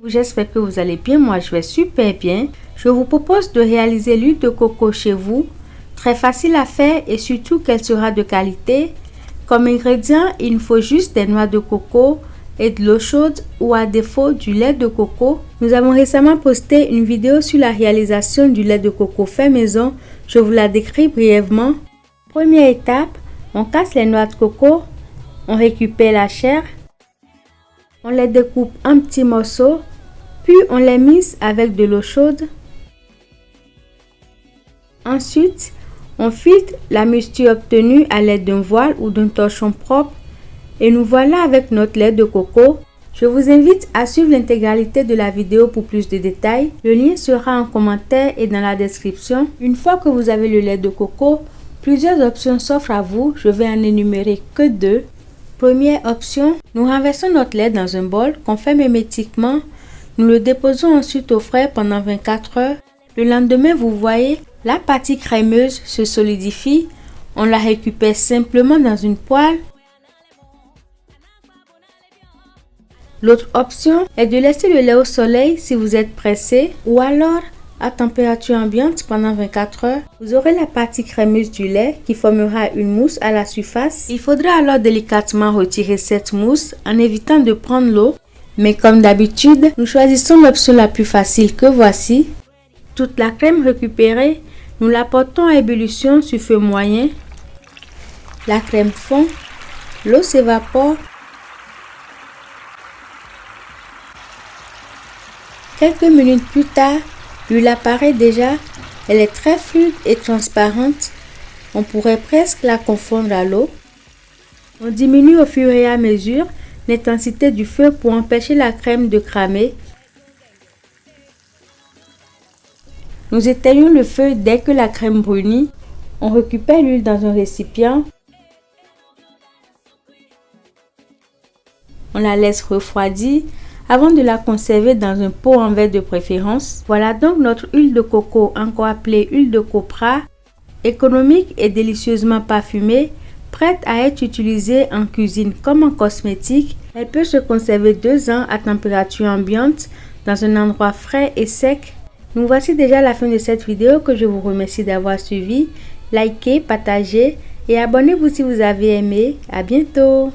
J'espère que vous allez bien, moi je vais super bien. Je vous propose de réaliser l'huile de coco chez vous. Très facile à faire et surtout qu'elle sera de qualité. Comme ingrédient, il nous faut juste des noix de coco et de l'eau chaude ou à défaut du lait de coco. Nous avons récemment posté une vidéo sur la réalisation du lait de coco fait maison. Je vous la décris brièvement. Première étape, on casse les noix de coco, on récupère la chair, on les découpe en petits morceaux, puis on les mise avec de l'eau chaude. Ensuite, on filtre la mixture obtenue à l'aide d'un voile ou d'un torchon propre et nous voilà avec notre lait de coco. Je vous invite à suivre l'intégralité de la vidéo pour plus de détails. Le lien sera en commentaire et dans la description. Une fois que vous avez le lait de coco, plusieurs options s'offrent à vous. Je vais en énumérer que deux. Première option, nous renversons notre lait dans un bol qu'on ferme hermétiquement. Nous le déposons ensuite au frais pendant 24 heures. Le lendemain, vous voyez, la partie crémeuse se solidifie. On la récupère simplement dans une poêle. L'autre option est de laisser le lait au soleil si vous êtes pressé ou alors à température ambiante pendant 24 heures. Vous aurez la partie crémeuse du lait qui formera une mousse à la surface. Il faudra alors délicatement retirer cette mousse en évitant de prendre l'eau. Mais comme d'habitude, nous choisissons l'option la plus facile que voici. Toute la crème récupérée, nous la portons à ébullition sur feu moyen. La crème fond, l'eau s'évapore. Quelques minutes plus tard, l'huile apparaît déjà. Elle est très fluide et transparente. On pourrait presque la confondre à l'eau. On diminue au fur et à mesure l'intensité du feu pour empêcher la crème de cramer. Nous éteignons le feu dès que la crème brunit. On récupère l'huile dans un récipient. On la laisse refroidir avant de la conserver dans un pot en verre de préférence. Voilà donc notre huile de coco, encore appelée huile de copra, économique et délicieusement parfumée, prête à être utilisée en cuisine comme en cosmétique. Elle peut se conserver 2 ans à température ambiante dans un endroit frais et sec. Nous voici déjà à la fin de cette vidéo que je vous remercie d'avoir suivi. Likez, partagez et abonnez-vous si vous avez aimé. À bientôt!